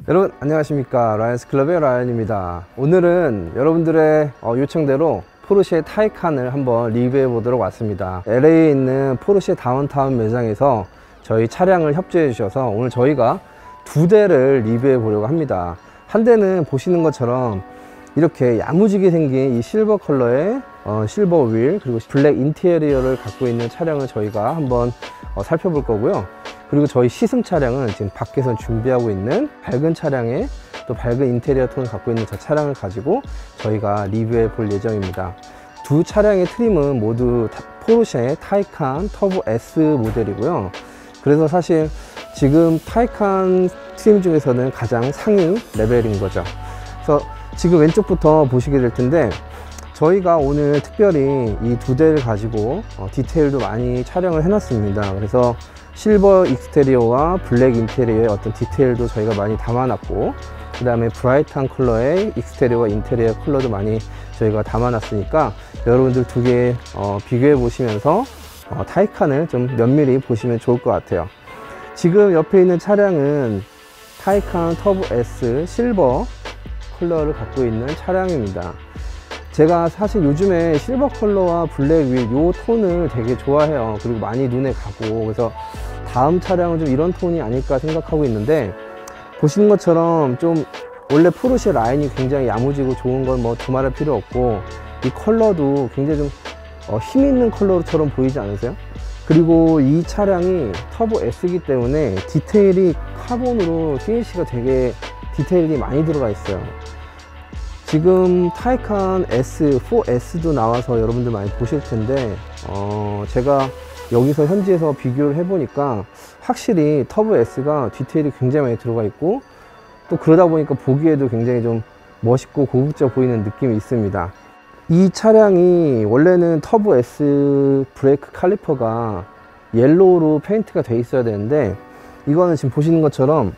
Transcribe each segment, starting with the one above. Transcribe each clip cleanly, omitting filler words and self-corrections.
여러분 안녕하십니까. 라이언스클럽의 라이언입니다. 오늘은 여러분들의 요청대로 포르쉐 타이칸을 한번 리뷰해 보도록 왔습니다. LA에 있는 포르쉐 다운타운 매장에서 저희 차량을 협조해 주셔서 오늘 저희가 두 대를 리뷰해 보려고 합니다. 한 대는 보시는 것처럼 이렇게 야무지게 생긴 이 실버 컬러의 실버 휠 그리고 블랙 인테리어를 갖고 있는 차량을 저희가 한번 살펴볼 거고요. 그리고 저희 시승 차량은 지금 밖에서 준비하고 있는 밝은 차량에 또 밝은 인테리어 톤을 갖고 있는 저 차량을 가지고 저희가 리뷰해 볼 예정입니다. 두 차량의 트림은 모두 포르쉐 타이칸 터보 S 모델이고요. 그래서 사실 지금 타이칸 트림 중에서는 가장 상위 레벨인 거죠. 그래서 지금 왼쪽부터 보시게 될 텐데 저희가 오늘 특별히 이 두 대를 가지고 디테일도 많이 촬영을 해 놨습니다. 그래서 실버 익스테리어와 블랙 인테리어의 어떤 디테일도 저희가 많이 담아 놨고, 그 다음에 브라이트한 컬러의 익스테리어와 인테리어 컬러도 많이 저희가 담아 놨으니까 여러분들 두 개 비교해 보시면서 타이칸을 좀 면밀히 보시면 좋을 것 같아요. 지금 옆에 있는 차량은 타이칸 터보 S 실버 컬러를 갖고 있는 차량입니다. 제가 사실 요즘에 실버 컬러와 블랙 휠 요 톤을 되게 좋아해요. 그리고 많이 눈에 가고, 그래서 다음 차량은 좀 이런 톤이 아닐까 생각하고 있는데, 보시는 것처럼 좀 원래 포르쉐 라인이 굉장히 야무지고 좋은 건 뭐 두말할 필요 없고, 이 컬러도 굉장히 좀 힘 있는 컬러처럼 보이지 않으세요? 그리고 이 차량이 터보 S이기 때문에 디테일이 카본으로 피니쉬가 되게 디테일이 많이 들어가 있어요. 지금 타이칸 S, 4S도 나와서 여러분들 많이 보실 텐데 제가 여기서 현지에서 비교를 해보니까 확실히 터보 S가 디테일이 굉장히 많이 들어가 있고, 또 그러다 보니까 보기에도 굉장히 좀 멋있고 고급져 보이는 느낌이 있습니다. 이 차량이 원래는 터보 S 브레이크 칼리퍼가 옐로우로 페인트가 돼 있어야 되는데, 이거는 지금 보시는 것처럼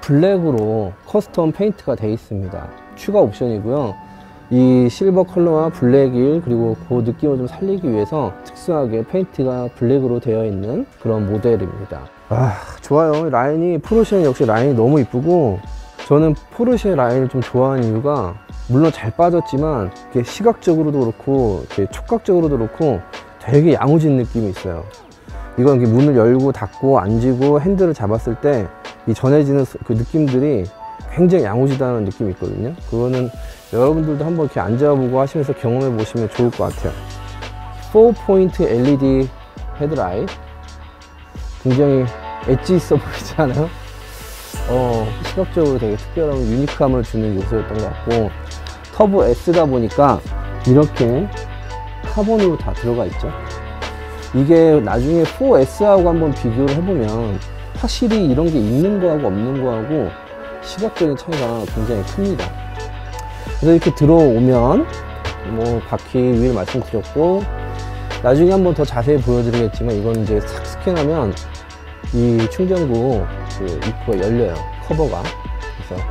블랙으로 커스텀 페인트가 돼 있습니다. 추가 옵션이고요. 이 실버 컬러와 블랙 휠 그리고 그 느낌을 좀 살리기 위해서 특수하게 페인트가 블랙으로 되어 있는 그런 모델입니다. 좋아요. 라인이, 포르쉐는 역시 라인이 너무 이쁘고, 저는 포르쉐 라인을 좀 좋아하는 이유가 물론 잘 빠졌지만 이렇게 시각적으로도 그렇고 이렇게 촉각적으로도 그렇고 되게 야무진 느낌이 있어요. 이건 이렇게 문을 열고 닫고 앉고 핸들을 잡았을 때 이 전해지는 그 느낌들이 굉장히 야무지다는 느낌이 있거든요. 그거는 여러분들도 한번 이렇게 앉아보고 하시면서 경험해 보시면 좋을 것 같아요. 4포인트 LED 헤드라이트 굉장히 엣지 있어 보이지 않아요? 시각적으로 되게 특별한 유니크함을 주는 요소였던 것 같고, 터보 S다 보니까 이렇게 카본으로 다 들어가 있죠. 이게 나중에 4S하고 한번 비교를 해보면 확실히 이런 게 있는 거하고 없는 거하고 시각적인 차이가 굉장히 큽니다. 그래서 이렇게 들어오면 뭐 바퀴 휠 말씀드렸고, 나중에 한번 더 자세히 보여드리겠지만 이건 이제 싹 스캔하면 이 충전구 그 입구가 열려요. 커버가. 그래서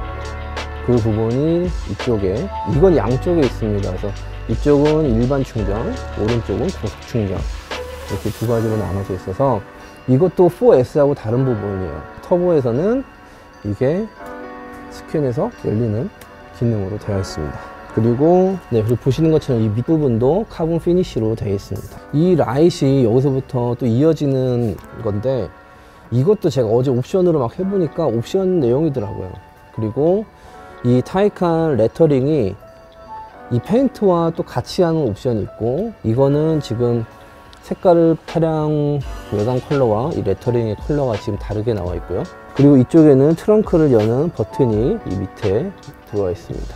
그 부분이 이쪽에, 이건 양쪽에 있습니다. 그래서 이쪽은 일반 충전, 오른쪽은 고속 충전, 이렇게 두 가지로 나눠져 있어서 이것도 4S하고 다른 부분이에요. 터보에서는 이게 스캔해서 열리는 기능으로 되어 있습니다. 그리고 그리고 보시는 것처럼 이 밑부분도 카본 피니쉬로 되어 있습니다. 이 라이트이 여기서부터 또 이어지는 건데, 이것도 제가 어제 옵션으로 막 해보니까 옵션 내용이더라고요. 그리고 이 타이칸 레터링이 이 페인트와 또 같이 하는 옵션이 있고, 이거는 지금 색깔을 차량 외관 컬러와 이 레터링의 컬러가 지금 다르게 나와 있고요. 그리고 이쪽에는 트렁크를 여는 버튼이 이 밑에 들어와 있습니다.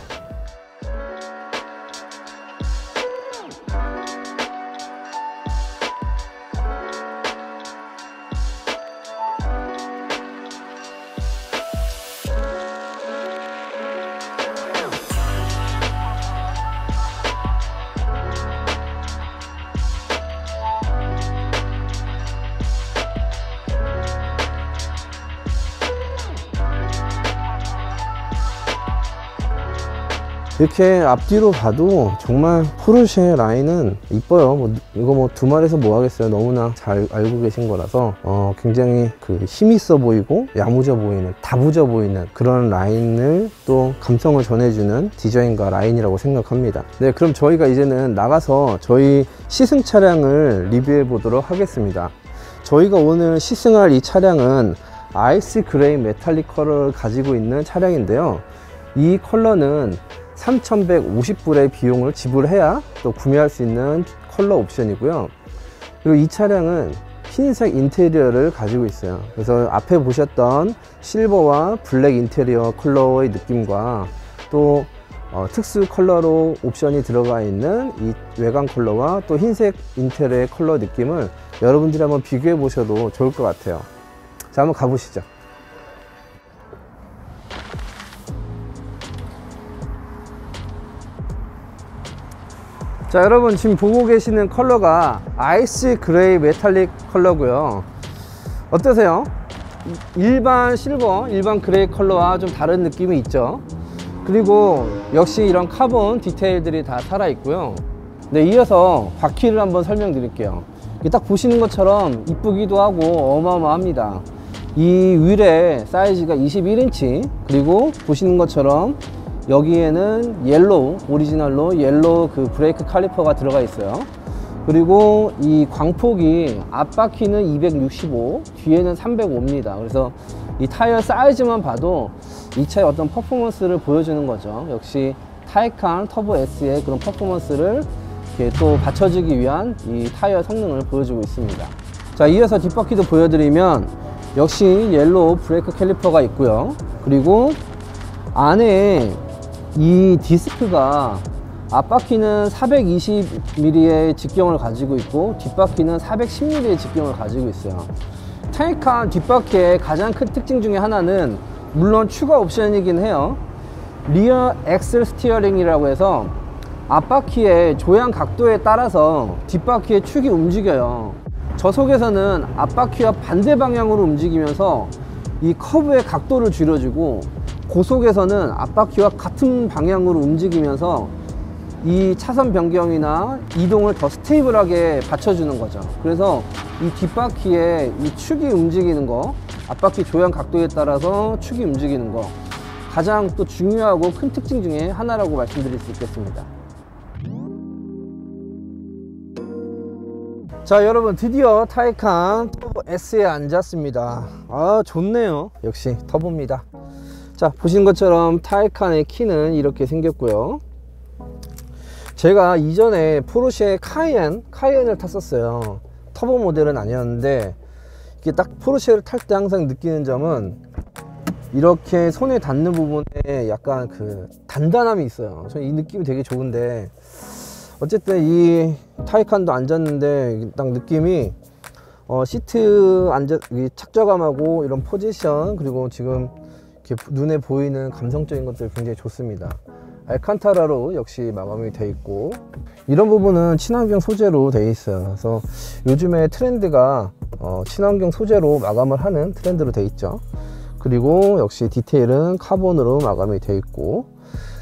이렇게 앞뒤로 봐도 정말 포르쉐 라인은 이뻐요. 이거 뭐 두말해서 뭐 하겠어요. 너무나 잘 알고 계신 거라서 굉장히 그 힘있어 보이고 야무져 보이는, 다부져 보이는 그런 라인을 또 감성을 전해주는 디자인과 라인이라고 생각합니다. 네, 그럼 저희가 이제는 나가서 저희 시승 차량을 리뷰해 보도록 하겠습니다. 저희가 오늘 시승할 이 차량은 아이스 그레이 메탈릭 컬러를 가지고 있는 차량인데요. 이 컬러는 3,150불의 비용을 지불해야 또 구매할 수 있는 컬러 옵션이고요. 그리고 이 차량은 흰색 인테리어를 가지고 있어요. 그래서 앞에 보셨던 실버와 블랙 인테리어 컬러의 느낌과 또 특수 컬러로 옵션이 들어가 있는 이 외관 컬러와 또 흰색 인테리어의 컬러 느낌을 여러분들이 한번 비교해 보셔도 좋을 것 같아요. 자, 한번 가보시죠. 자, 여러분 지금 보고 계시는 컬러가 아이스 그레이 메탈릭 컬러고요. 어떠세요? 일반 실버, 일반 그레이 컬러와 좀 다른 느낌이 있죠. 그리고 역시 이런 카본 디테일들이 다 살아 있고요. 네, 이어서 바퀴를 한번 설명드릴게요. 딱 보시는 것처럼 이쁘기도 하고 어마어마합니다. 이 휠의 사이즈가 21인치, 그리고 보시는 것처럼 여기에는 옐로우, 오리지널로 옐로우 그 브레이크 칼리퍼가 들어가 있어요. 그리고 이 광폭이 앞바퀴는 265, 뒤에는 305입니다. 그래서 이 타이어 사이즈만 봐도 이 차의 어떤 퍼포먼스를 보여주는 거죠. 역시 타이칸 터보 S의 그런 퍼포먼스를 이렇게 또 받쳐주기 위한 이 타이어 성능을 보여주고 있습니다. 자, 이어서 뒷바퀴도 보여드리면 역시 옐로우 브레이크 캘리퍼가 있고요. 그리고 안에 이 디스크가 앞바퀴는 420mm의 직경을 가지고 있고 뒷바퀴는 410mm의 직경을 가지고 있어요. 타이칸 뒷바퀴의 가장 큰 특징 중에 하나는 물론 추가 옵션이긴 해요. 리어 엑셀 스티어링이라고 해서 앞바퀴의 조향 각도에 따라서 뒷바퀴의 축이 움직여요. 저속에서는 앞바퀴와 반대 방향으로 움직이면서 이 커브의 각도를 줄여주고, 고속에서는 앞바퀴와 같은 방향으로 움직이면서 이 차선 변경이나 이동을 더 스테이블하게 받쳐주는 거죠. 그래서 이 뒷바퀴의 이 축이 움직이는 거, 앞바퀴 조향 각도에 따라서 축이 움직이는 거, 가장 또 중요하고 큰 특징 중에 하나라고 말씀드릴 수 있겠습니다. 자, 여러분 드디어 타이칸 터보 S에 앉았습니다. 아, 좋네요. 역시 터보입니다. 자, 보신 것처럼 타이칸의 키는 이렇게 생겼고요. 제가 이전에 포르쉐 카이엔을 탔었어요. 터보 모델은 아니었는데, 이게 딱 포르쉐를 탈 때 항상 느끼는 점은 이렇게 손에 닿는 부분에 약간 그 단단함이 있어요. 저는 이 느낌이 되게 좋은데, 어쨌든 이 타이칸도 앉았는데 딱 느낌이 시트 착좌감하고 이런 포지션, 그리고 지금 이렇게 눈에 보이는 감성적인 것들 굉장히 좋습니다. 알칸타라로 역시 마감이 되어 있고, 이런 부분은 친환경 소재로 되어 있어요. 그래서 요즘에 트렌드가 친환경 소재로 마감을 하는 트렌드로 되어 있죠. 그리고 역시 디테일은 카본으로 마감이 되어 있고,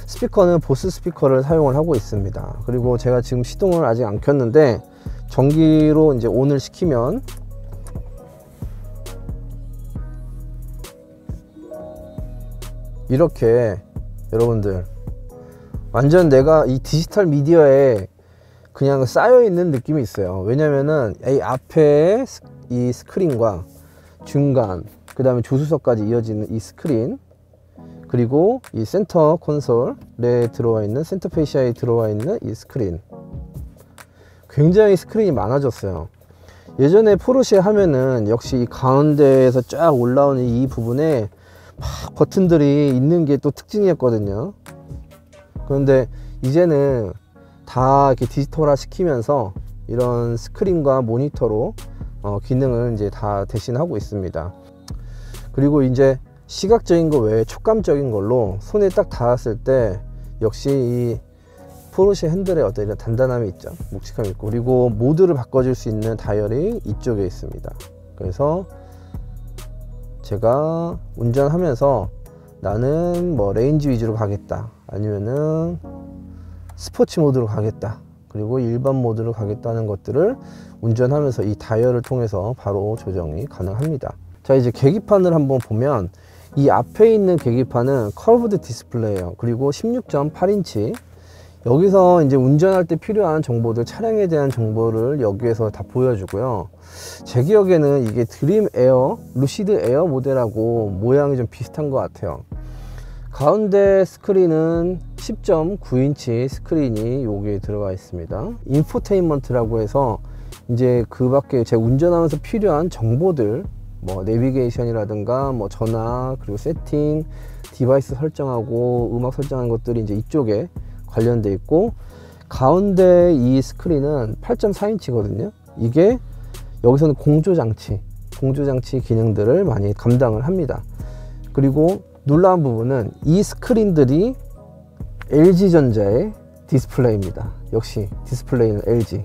스피커는 보스 스피커를 사용을 하고 있습니다. 그리고 제가 지금 시동을 아직 안 켰는데 전기로 이제 온을 시키면 이렇게 여러분들 완전 내가 이 디지털 미디어에 그냥 쌓여 있는 느낌이 있어요. 왜냐면은 이 앞에 이 스크린과 중간, 그 다음에 조수석까지 이어지는 이 스크린, 그리고 이 센터 콘솔에 들어와 있는, 센터 페시아에 들어와 있는 이 스크린, 굉장히 스크린이 많아졌어요. 예전에 포르쉐 하면은 역시 이 가운데에서 쫙 올라오는 이 부분에 막 버튼들이 있는 게 또 특징이었거든요. 그런데 이제는 다 이렇게 디지털화 시키면서 이런 스크린과 모니터로 기능을 이제 다 대신하고 있습니다. 그리고 이제 시각적인 거 외에 촉감적인 걸로 손에 딱 닿았을 때 역시 이 포르쉐 핸들의 어떤 이런 단단함이 있죠. 묵직함이 있고, 그리고 모드를 바꿔줄 수 있는 다이얼이 이쪽에 있습니다. 그래서 제가 운전하면서 나는 뭐 레인지 위주로 가겠다, 아니면은 스포츠 모드로 가겠다, 그리고 일반 모드로 가겠다는 것들을 운전하면서 이 다이얼을 통해서 바로 조정이 가능합니다. 자, 이제 계기판을 한번 보면 이 앞에 있는 계기판은 커브드 디스플레이예요. 그리고 16.8인치, 여기서 이제 운전할 때 필요한 정보들, 차량에 대한 정보를 여기에서 다 보여주고요. 제 기억에는 이게 드림 에어, 루시드 에어 모델하고 모양이 좀 비슷한 것 같아요. 가운데 스크린은 10.9인치 스크린이 여기에 들어가 있습니다. 인포테인먼트라고 해서 이제 그 밖에 제가 운전하면서 필요한 정보들, 뭐 내비게이션이라든가 뭐 전화, 그리고 세팅, 디바이스 설정하고 음악 설정하는 것들이 이제 이쪽에 관련돼 있고, 가운데 이 스크린은 8.4인치거든요 이게 여기서는 공조장치 기능들을 많이 감당을 합니다. 그리고 놀라운 부분은 이 스크린들이 LG전자의 디스플레이입니다. 역시 디스플레이는 LG.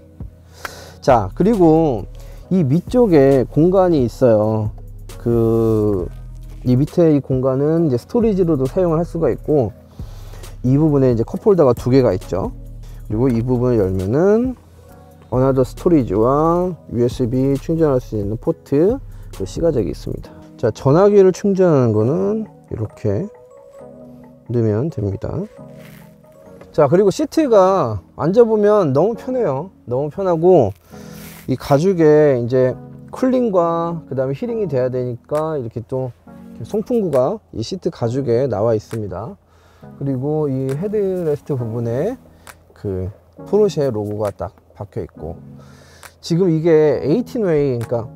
자, 그리고 이 밑쪽에 공간이 있어요. 이 밑에 이 공간은 이제 스토리지로도 사용을 할 수가 있고, 이 부분에 이제 컵홀더가 두 개가 있죠. 그리고 이 부분을 열면은 어나더 스토리지와 USB 충전할 수 있는 포트, 그리고 C가잭이 있습니다. 자, 전화기를 충전하는 거는 이렇게 넣으면 됩니다. 자, 그리고 시트가 앉아보면 너무 편해요. 너무 편하고, 이 가죽에 이제 쿨링과 그 다음에 힐링이 돼야 되니까 이렇게 또 송풍구가 이 시트 가죽에 나와 있습니다. 그리고 이 헤드레스트 부분에 그 포르쉐 로고가 딱 박혀 있고, 지금 이게 18웨이, 그러니까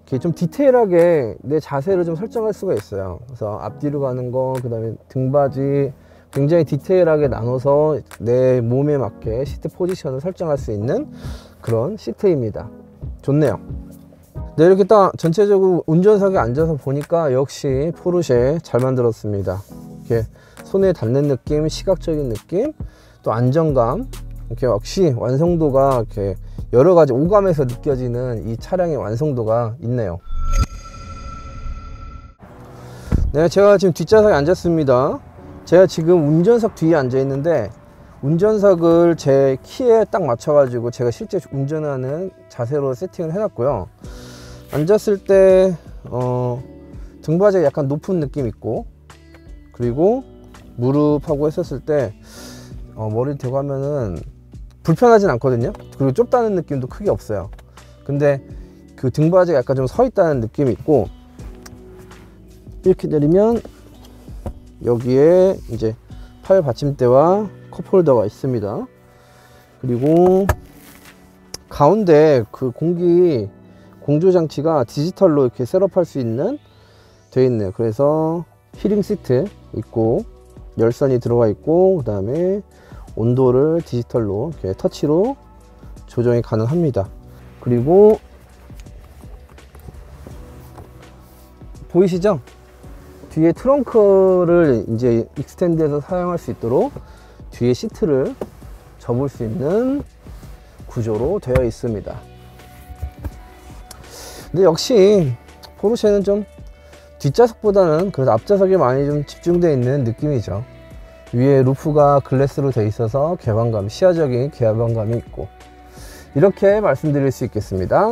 이렇게 좀 디테일하게 내 자세를 좀 설정할 수가 있어요. 그래서 앞뒤로 가는 거, 그 다음에 등받이 굉장히 디테일하게 나눠서 내 몸에 맞게 시트 포지션을 설정할 수 있는 그런 시트입니다. 좋네요. 네, 이렇게 딱 전체적으로 운전석에 앉아서 보니까 역시 포르쉐 잘 만들었습니다. 이렇게 손에 닿는 느낌, 시각적인 느낌, 또 안정감, 이렇게 역시 완성도가 이렇게 여러 가지 오감에서 느껴지는 이 차량의 완성도가 있네요. 네, 제가 지금 뒷좌석에 앉았습니다. 제가 지금 운전석 뒤에 앉아 있는데, 운전석을 제 키에 딱 맞춰 가지고 제가 실제 운전하는 자세로 세팅을 해 놨고요. 앉았을 때 등받이가 약간 높은 느낌 있고, 그리고 무릎하고 했었을 때 머리를 대고 하면은 불편하진 않거든요. 그리고 좁다는 느낌도 크게 없어요. 근데 그 등받이가 약간 좀 서 있다는 느낌이 있고, 이렇게 내리면 여기에 이제 팔 받침대와 컵홀더가 있습니다. 그리고 가운데 그 공조 장치가 디지털로 이렇게 셋업할 수 있는 되어 있네요. 그래서 힐링 시트 있고, 열선이 들어가 있고, 그 다음에 온도를 디지털로 이렇게 터치로 조정이 가능합니다. 그리고 보이시죠? 뒤에 트렁크를 이제 익스텐드해서 사용할 수 있도록 뒤에 시트를 접을 수 있는 구조로 되어 있습니다. 근데 역시 포르쉐는 좀 뒷좌석보다는 그래도 앞좌석에 많이 좀 집중되어 있는 느낌이죠. 위에 루프가 글래스로 되어 있어서 개방감, 시야적인 개방감이 있고, 이렇게 말씀드릴 수 있겠습니다.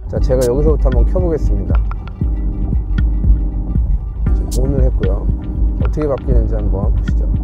자, 제가 여기서부터 한번 켜보겠습니다. 지금 온을 했고요. 어떻게 바뀌는지 한번 보시죠.